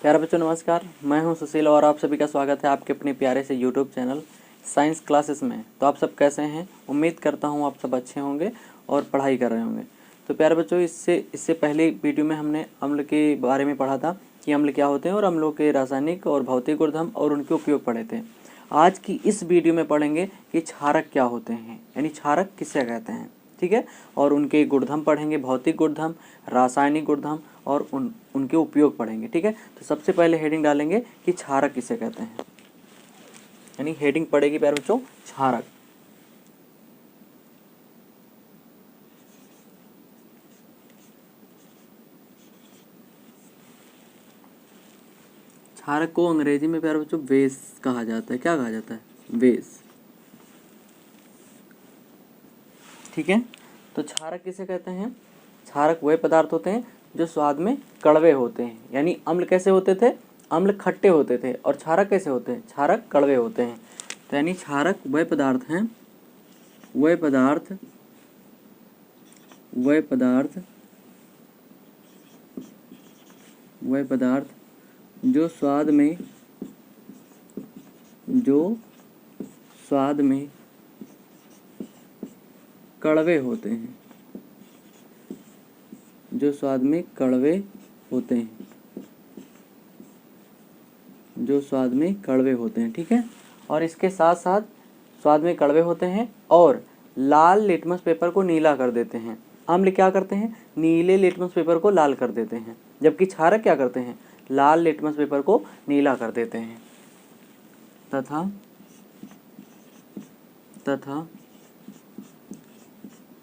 प्यारे बच्चों नमस्कार, मैं हूं सुशील और आप सभी का स्वागत है आपके अपने प्यारे से यूट्यूब चैनल साइंस क्लासेस में। तो आप सब कैसे हैं? उम्मीद करता हूं आप सब अच्छे होंगे और पढ़ाई कर रहे होंगे। तो प्यारे बच्चों इससे पहले वीडियो में हमने अम्ल के बारे में पढ़ा था कि अम्ल क्या होते हैं और अम्लों के रासायनिक और भौतिक गुणधर्म और उनके उपयोग पढ़े थे। आज की इस वीडियो में पढ़ेंगे कि क्षारक क्या होते हैं, यानी क्षारक किसे कहते हैं, ठीक है। और उनके गुणधर्म पढ़ेंगे, भौतिक गुणधर्म, रासायनिक गुणधर्म और उनके उपयोग पढ़ेंगे, ठीक है। तो सबसे पहले हेडिंग डालेंगे कि क्षारक किसे कहते हैं, यानी हेडिंग पड़ेगी प्यारे बच्चों क्षारक। क्षारक को अंग्रेजी में प्यारे बच्चों बेस कहा जाता है। क्या कहा जाता है? बेस, ठीक है। तो क्षारक किसे कहते हैं? क्षारक वह पदार्थ होते हैं जो स्वाद में कड़वे होते हैं। यानी अम्ल कैसे होते थे? अम्ल खट्टे होते थे। और क्षारक कैसे होते हैं? क्षारक कड़वे होते हैं। तो यानी क्षारक वह पदार्थ हैं, वह पदार्थ जो स्वाद में कड़वे होते हैं, जो स्वाद में कड़वे होते हैं, ठीक है। और इसके साथ साथ स्वाद में कड़वे होते हैं और लाल लिटमस पेपर को नीला कर देते हैं। अम्ल क्या करते हैं? नीले लिटमस पेपर को लाल कर देते हैं, जबकि क्षारक क्या करते हैं? लाल लिटमस पेपर को नीला कर देते हैं। तथा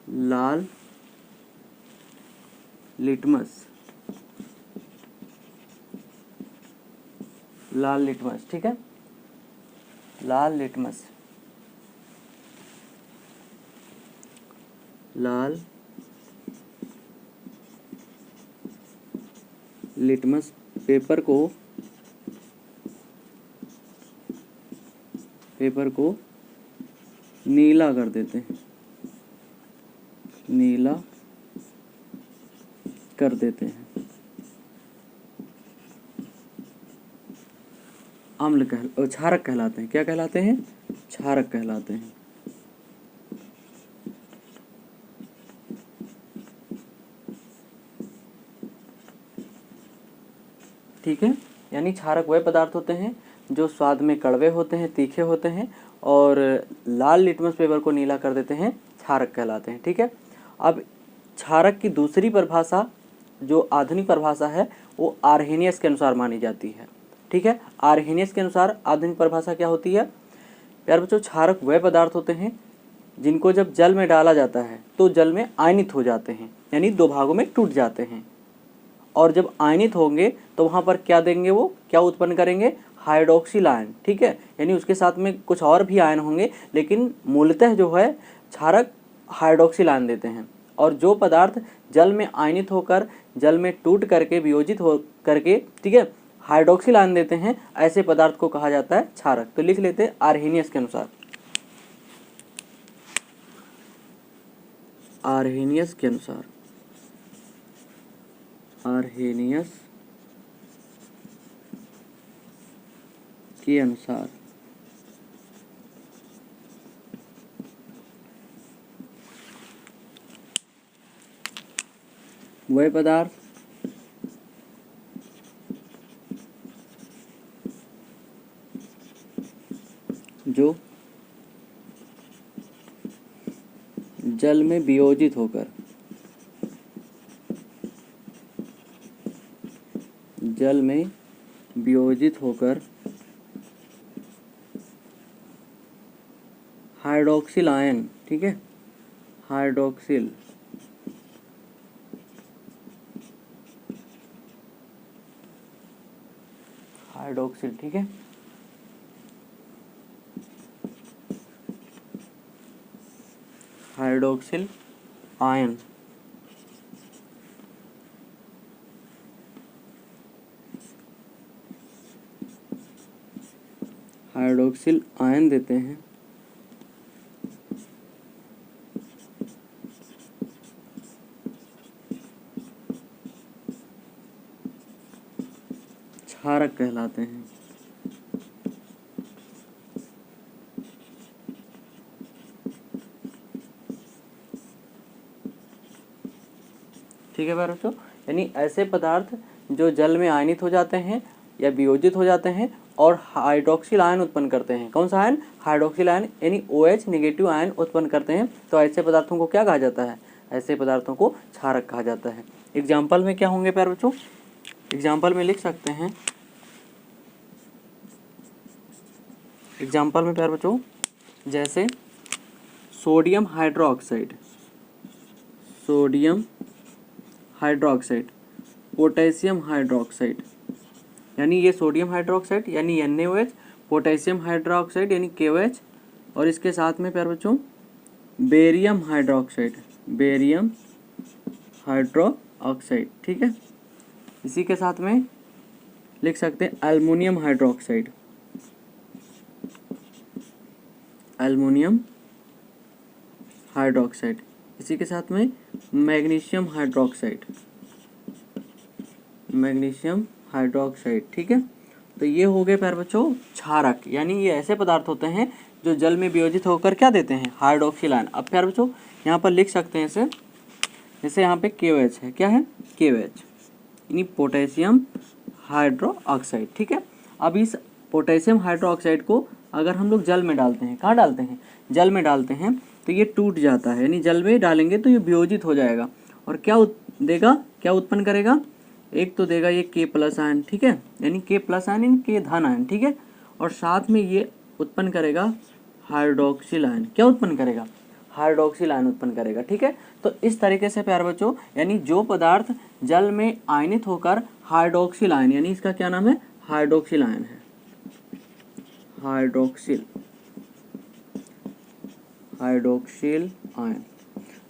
लाल लिटमस, ठीक है। लाल लिटमस पेपर को नीला कर देते हैं, क्षारक कहलाते हैं। क्या कहलाते हैं? क्षारक कहलाते हैं, ठीक है। यानी क्षारक वह पदार्थ होते हैं जो स्वाद में कड़वे होते हैं, तीखे होते हैं और लाल लिटमस पेपर को नीला कर देते हैं, क्षारक कहलाते हैं, ठीक है। अब क्षारक की दूसरी परिभाषा जो आधुनिक परिभाषा है वो आर्हेनियस के अनुसार मानी जाती है, ठीक है। आर्हेनियस के अनुसार आधुनिक परिभाषा क्या होती है? प्यारे बच्चों, क्षारक वह पदार्थ होते हैं जिनको जब जल में डाला जाता है तो जल में आयनित हो जाते हैं, यानी दो भागों में टूट जाते हैं। और जब आयनित होंगे तो वहाँ पर क्या देंगे? वो क्या उत्पन्न करेंगे? हाइड्रोक्सिल आयन, ठीक है। यानी उसके साथ में कुछ और भी आयन होंगे, लेकिन मूलतः जो है क्षारक हाइड्रोक्सिल आयन देते हैं। और जो पदार्थ जल में आयनित होकर, जल में टूट करके, वियोजित हो करके, ठीक है, हाइड्रोक्सिल आयन देते हैं, ऐसे पदार्थ को कहा जाता है क्षारक। तो लिख लेते हैं आर्हेनियस के अनुसार। आर्हेनियस के अनुसार वह पदार्थ जो जल में वियोजित होकर हाइड्रोक्सिल आयन, ठीक है, हाइड्रोक्सिल ठीक है। हाइड्रोक्सिल आयन देते हैं क्षारक कहलाते हैं। ठीक है प्यारे बच्चों, यानी ऐसे पदार्थ जो जल में आयनित हो जाते हैं या वियोजित हो जाते हैं और हाइड्रोक्सिल आयन उत्पन्न करते हैं। कौन सा आयन? हाइड्रोक्सिल आयन, यानी OH नेगेटिव आयन उत्पन्न करते हैं। तो ऐसे पदार्थों को क्या कहा जाता है? ऐसे पदार्थों को क्षारक कहा जाता है। एग्जाम्पल में क्या होंगे प्यारे बच्चों? एग्जाम्पल में लिख सकते हैं, एग्जाम्पल में प्यारे बच्चों जैसे sodium hydroxide, sodium hydroxide, potassium hydroxide, यानी ये सोडियम हाइड्रोक्साइड यानी NaOH, पोटेशियम हाइड्रोक्साइड यानी KOH, और इसके साथ में प्यारे बच्चों बेरियम हाइड्रोक्साइड, बेरियम हाइड्रोक्साइड। ठीक है, इसी के साथ में लिख सकते हैं एल्युमिनियम हाइड्रोक्साइड, एल्युमिनियम हाइड्रोक्साइड, इसी के साथ में मैग्नीशियम हाइड्रोक्साइड, मैग्नीशियम हाइड्रोक्साइड। ठीक है, तो ये हो गए प्यारे बच्चों क्षारक, यानी ये ऐसे पदार्थ होते हैं जो जल में वियोजित होकर क्या देते हैं? Hydroxyl ion. अब प्यारे बच्चों यहाँ पर लिख सकते हैं इसे, जैसे यहाँ पे KOH है, क्या है? KOH यानी पोटेशियम हाइड्रोक्साइड। ठीक है, अब इस पोटेशियम हाइड्रोक्साइड को अगर हम लोग जल में डालते हैं, कहाँ डालते हैं? जल में डालते हैं, तो ये टूट जाता है, यानी जल में डालेंगे तो ये वियोजित हो जाएगा और क्या देगा, क्या उत्पन्न करेगा? एक तो देगा ये K+ आयन, ठीक है, यानी K+ आयन यानी K धन आयन। ठीक है, और साथ में ये उत्पन्न करेगा हाइड्रोक्सिल आयन। क्या उत्पन्न करेगा? हाइड्रोक्सिल आयन उत्पन्न करेगा। ठीक है, तो इस तरीके से प्यारे बच्चों, यानी जो पदार्थ जल में आयनित होकर हाइड्रोक्सिल आयन, यानी इसका क्या नाम है? हाइड्रोक्सिल आयन है, हाइड्रोक्सिल, हाइड्रोक्सिल आयन।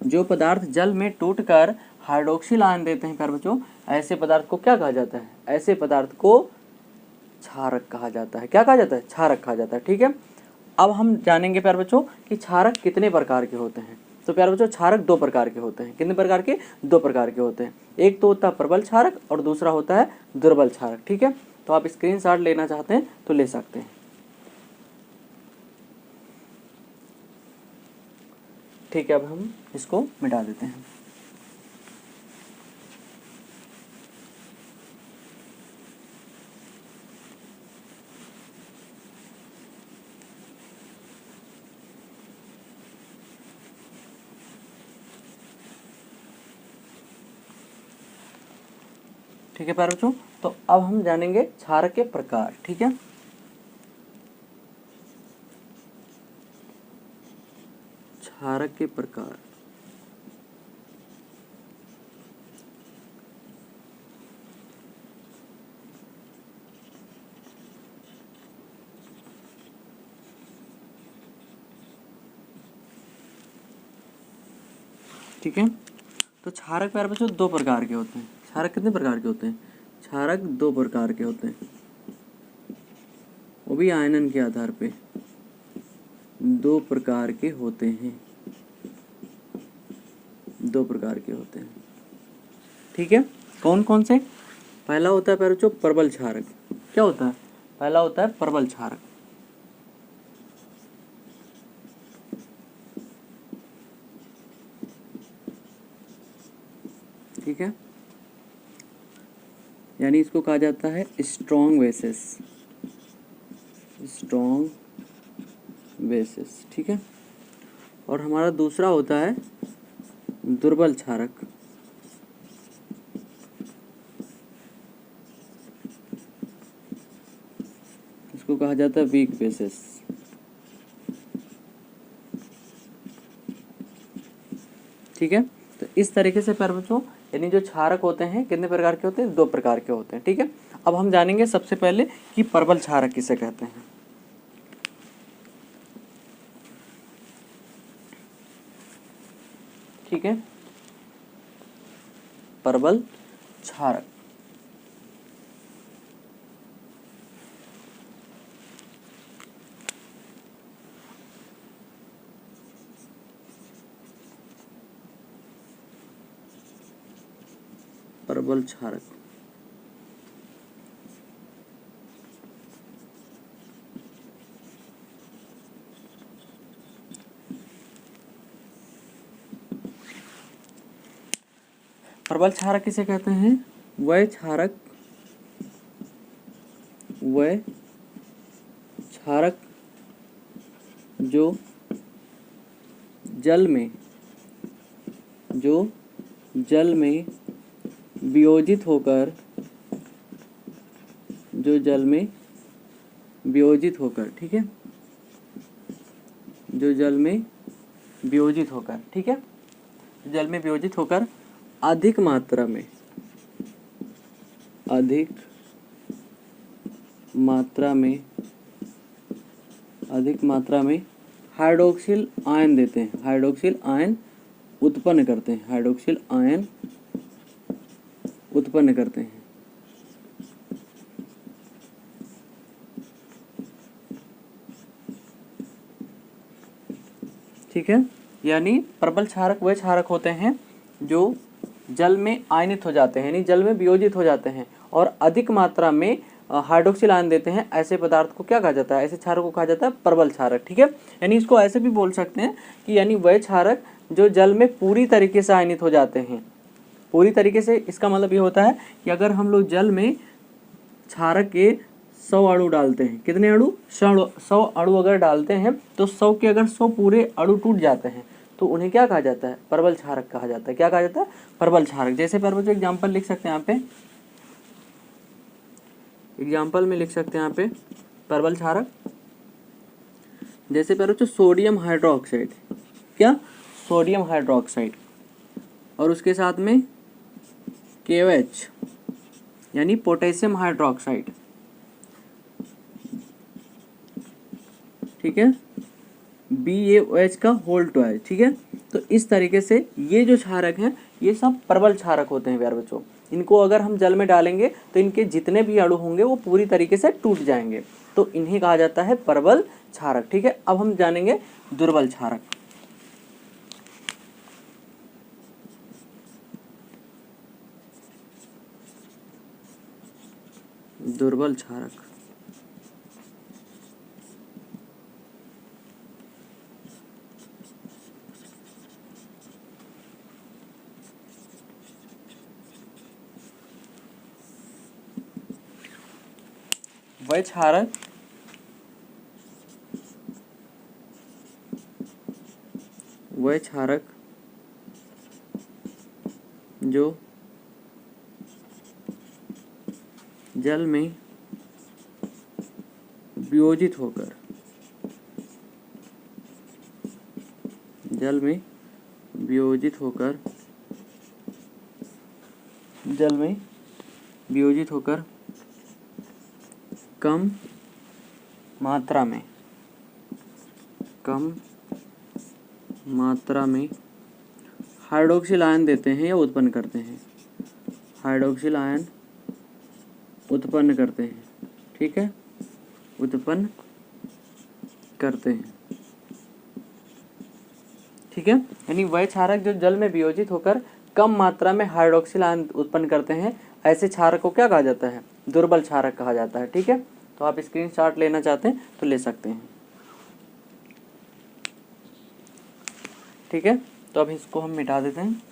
जो पदार्थ जल में टूटकर हाइड्रोक्सिल आयन देते हैं प्यारे बच्चों, ऐसे पदार्थ को क्या कहा जाता है? ऐसे पदार्थ को क्षारक कहा जाता है। क्या कहा जाता है? क्षारक कहा जाता है। ठीक है, अब हम जानेंगे प्यारे बच्चों कि क्षारक कितने प्रकार के होते हैं। तो प्यारे बच्चों क्षारक 2 प्रकार के होते हैं। कितने प्रकार के? 2 प्रकार के होते हैं। एक तो होता है प्रबल क्षारक और दूसरा होता है दुर्बल क्षारक। ठीक है, तो आप स्क्रीनशॉट लेना चाहते हैं तो ले सकते हैं। ठीक है, अब हम इसको मिटा देते हैं। ठीक है प्यारे बच्चों, तो अब हम जानेंगे क्षारक के प्रकार। ठीक है, क्षारक के प्रकार। ठीक है, तो क्षारक प्यारे बच्चों 2 प्रकार के होते हैं। क्षारक कितने प्रकार के होते हैं? क्षारक 2 प्रकार के होते हैं, वो भी आयनन के आधार पे 2 प्रकार के होते हैं, 2 प्रकार के होते हैं। ठीक है, कौन कौन से? पहला होता है प्यारे बच्चों प्रबल क्षारक। क्या होता है? पहला होता है प्रबल क्षारक। ठीक है, यानी इसको कहा जाता है स्ट्रॉन्ग बेसिस, स्ट्रॉन्ग बेसिस। ठीक है, और हमारा दूसरा होता है दुर्बल क्षारक। इसको कहा जाता है वीक बेसिस। ठीक है, तो इस तरीके से प्यारे बच्चों, यानी जो क्षारक होते हैं कितने प्रकार के होते हैं? 2 प्रकार के होते हैं। ठीक है, अब हम जानेंगे सबसे पहले कि प्रबल क्षारक किसे कहते हैं। ठीक है, प्रबल क्षारक। प्रबल क्षारक प्रबल क्षारक किसे कहते हैं? वह क्षारक जो जल में वियोजित होकर ठीक है, जो जल में वियोजित होकर, ठीक है, जल में वियोजित होकर अधिक मात्रा में हाइड्रोक्सिल आयन देते हैं, हाइड्रोक्सिल आयन उत्पन्न करते हैं। ठीक है, यानी प्रबल क्षारक वह क्षारक होते हैं जो जल में आयनित हो जाते हैं, यानी जल में वियोजित हो जाते हैं और अधिक मात्रा में हाइड्रोक्सिल आयन देते हैं। ऐसे पदार्थ को क्या कहा जाता है? ऐसे क्षारक को कहा जाता है प्रबल क्षारक। ठीक है, यानी इसको ऐसे भी बोल सकते हैं कि यानी वह क्षारक जो जल में पूरी तरीके से आयनित हो जाते हैं। पूरी तरीके से इसका मतलब ये होता है कि अगर हम लोग जल में क्षारक के 100 अणु डालते हैं, कितने अणु? 100 अणु अगर डालते हैं तो 100 के अगर 100 पूरे अणु टूट जाते हैं तो उन्हें क्या कहा जाता है? प्रबल क्षारक कहा जाता है। क्या कहा जाता है? प्रबल क्षारक। जैसे पर बच्चों एग्जाम्पल लिख सकते हैं यहाँ पे, एग्जाम्पल में लिख सकते हैं यहाँ पे प्रबल क्षारक। जैसे पर बच्चों सोडियम हाइड्रोक्साइड, क्या? सोडियम हाइड्रोक्साइड, और उसके साथ में KOH यानी पोटेशियम हाइड्रोक्साइड। ठीक है, BaOH का होल 12। ठीक है, तो इस तरीके से ये जो क्षारक हैं ये सब प्रबल क्षारक होते हैं प्यारे बच्चों। इनको अगर हम जल में डालेंगे तो इनके जितने भी अणु होंगे वो पूरी तरीके से टूट जाएंगे, तो इन्हें कहा जाता है प्रबल क्षारक। ठीक है, अब हम जानेंगे दुर्बल क्षारक। दुर्बल क्षारक वह क्षारक जो जल में वियोजित होकर कम मात्रा में हाइड्रोक्सिल आयन देते हैं या उत्पन्न करते हैं, हाइड्रोक्सिल आयन उत्पन्न करते हैं। ठीक है, उत्पन्न करते हैं। ठीक है, यानी वह क्षारक जो जल में वियोजित होकर कम मात्रा में हाइड्रोक्सिल आयन उत्पन्न करते हैं, ऐसे क्षारक को क्या कहा जाता है? दुर्बल क्षारक कहा जाता है। ठीक है, तो आप स्क्रीनशॉट लेना चाहते हैं तो ले सकते हैं। ठीक है, तो अब इसको हम मिटा देते हैं।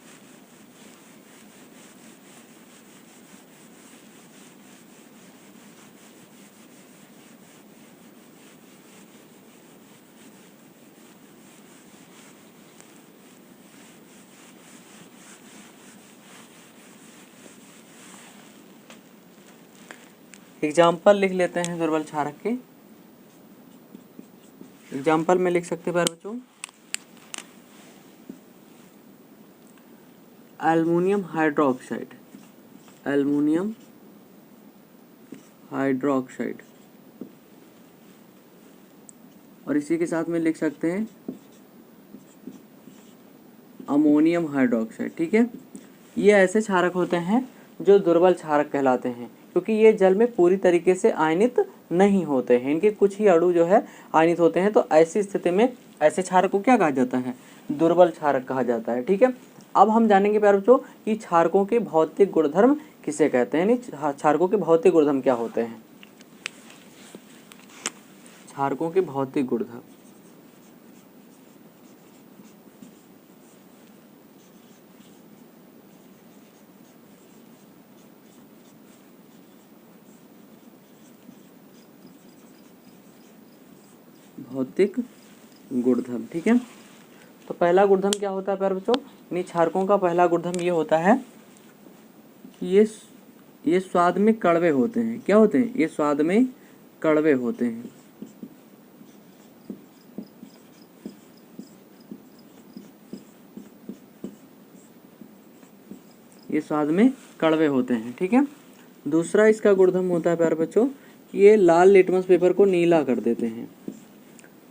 एग्जाम्पल लिख लेते हैं दुर्बल क्षारक के। एग्जाम्पल में लिख सकते हैं बच्चों, एल्युमिनियम हाइड्रोक्साइड, और इसी के साथ में लिख सकते हैं अमोनियम हाइड्रोक्साइड। ठीक है, ये ऐसे क्षारक होते हैं जो दुर्बल क्षारक कहलाते हैं, क्योंकि ये जल में पूरी तरीके से आयनित नहीं होते हैं, इनके कुछ ही अणु जो है आयनित होते हैं। तो ऐसी स्थिति में ऐसे क्षारक को क्या कहा जाता है? दुर्बल क्षारक कहा जाता है। ठीक है, अब हम जानेंगे प्यारे बच्चों कि क्षारकों के भौतिक गुणधर्म किसे कहते हैं, यानी क्षारकों के भौतिक गुणधर्म क्या होते हैं। क्षारकों के भौतिक गुणधर्म, भौतिक गुणधर्म। ठीक है, तो पहला गुणधर्म क्या होता है प्यारे बच्चों, यानी क्षारकों का पहला गुणधर्म ये होता है कि ये स्वाद में कड़वे होते हैं। क्या होते हैं, ये स्वाद में कड़वे होते हैं। ये स्वाद में कड़वे होते हैं। ठीक है, दूसरा इसका गुणधर्म होता है प्यारे बच्चों, ये लाल लिटमस पेपर को नीला कर देते हैं।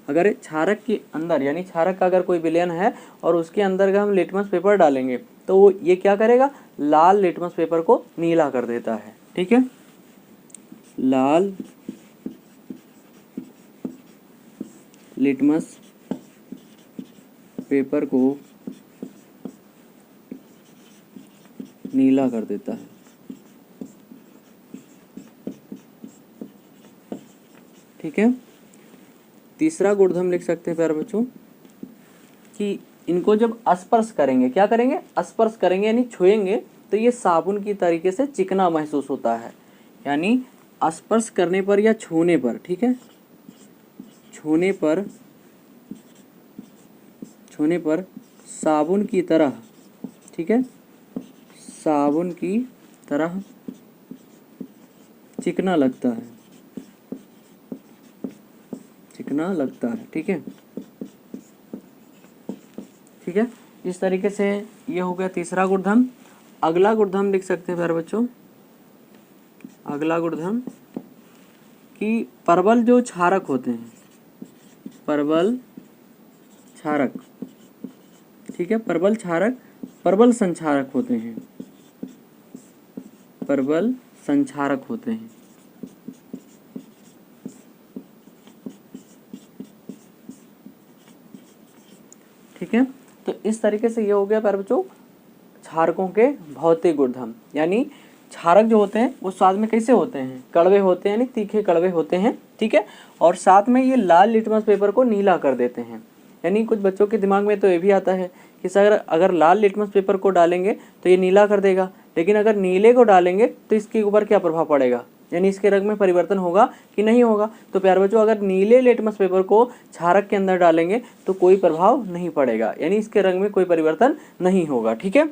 अगर क्षारक के अंदर, यानी क्षारक का अगर कोई विलयन है और उसके अंदर हम लिटमस पेपर डालेंगे तो वो ये क्या करेगा, लाल लिटमस पेपर को नीला कर देता है। ठीक है, लाल लिटमस पेपर को नीला कर देता है। ठीक है, तीसरा गुणधर्म लिख सकते हैं प्यारे बच्चों कि इनको जब स्पर्श करेंगे, क्या करेंगे, स्पर्श करेंगे यानी छुएंगे, तो ये साबुन की तरीके से चिकना महसूस होता है। यानी स्पर्श करने पर या छूने पर, ठीक है, छूने पर साबुन की तरह, ठीक है, साबुन की तरह चिकना लगता है, चिकना लगता है। ठीक है, ठीक है, इस तरीके से ये हो गया तीसरा गुणधर्म। अगला गुणधर्म लिख सकते हैं प्यारे बच्चों, अगला गुणधर्म कि प्रबल जो क्षारक होते हैं, प्रबल क्षारक, ठीक है, प्रबल क्षारक प्रबल संक्षारक होते हैं, प्रबल संक्षारक होते हैं। ठीक है, तो इस तरीके से ये हो गया प्यारे बच्चों क्षारकों के भौतिक गुणधर्म। यानी क्षारक जो होते हैं वो स्वाद में कैसे होते हैं, कड़वे होते हैं, यानी तीखे कड़वे होते हैं। ठीक है, और साथ में ये लाल लिटमस पेपर को नीला कर देते हैं। यानी कुछ बच्चों के दिमाग में तो ये भी आता है कि सर अगर लाल लिटमस पेपर को डालेंगे तो ये नीला कर देगा, लेकिन अगर नीले को डालेंगे तो इसके ऊपर क्या प्रभाव पड़ेगा, यानी इसके रंग में परिवर्तन होगा कि नहीं होगा। तो प्यारे बच्चों अगर नीले लिटमस पेपर को क्षारक के अंदर डालेंगे तो कोई प्रभाव नहीं पड़ेगा, यानी इसके रंग में कोई परिवर्तन नहीं होगा। ठीक है,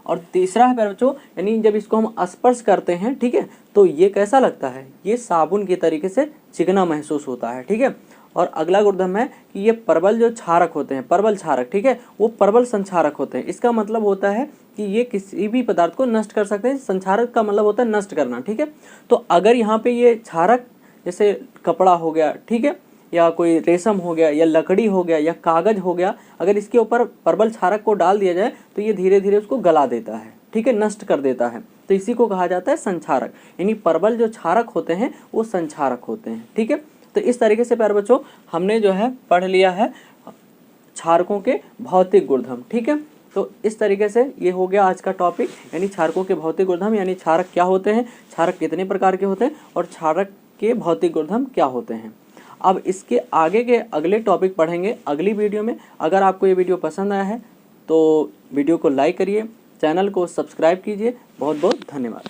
और तीसरा है प्यारे बच्चों, यानी जब इसको हम स्पर्श करते हैं, ठीक है, तो ये कैसा लगता है, ये साबुन के तरीके से चिकना महसूस होता है। ठीक है, और अगला गुणधर्म है कि ये प्रबल जो क्षारक होते हैं, प्रबल क्षारक, ठीक है, वो प्रबल संक्षारक होते हैं। इसका मतलब होता है कि ये किसी भी पदार्थ को नष्ट कर सकते हैं। संक्षारक का मतलब होता है नष्ट करना। ठीक है, तो अगर यहाँ पे ये क्षारक जैसे कपड़ा हो गया, ठीक है, या कोई रेशम हो गया, या लकड़ी हो गया, या कागज हो गया, अगर इसके ऊपर प्रबल क्षारक को डाल दिया जाए तो ये धीरे धीरे उसको गला देता है, ठीक है, नष्ट कर देता है। तो इसी को कहा जाता है संक्षारक, यानी प्रबल जो क्षारक होते हैं वो संक्षारक होते हैं। ठीक है, तो इस तरीके से प्यारे बच्चों हमने जो है पढ़ लिया है क्षारकों के भौतिक गुणधर्म। ठीक है, तो इस तरीके से ये हो गया आज का टॉपिक, यानी क्षारकों के भौतिक गुणधर्म, यानी क्षारक क्या होते हैं, क्षारक कितने प्रकार के होते हैं, और क्षारक के भौतिक गुणधर्म क्या होते हैं। अब इसके आगे के अगले टॉपिक पढ़ेंगे अगली वीडियो में। अगर आपको ये वीडियो पसंद आया है तो वीडियो को लाइक करिए, चैनल को सब्सक्राइब कीजिए। बहुत बहुत धन्यवाद।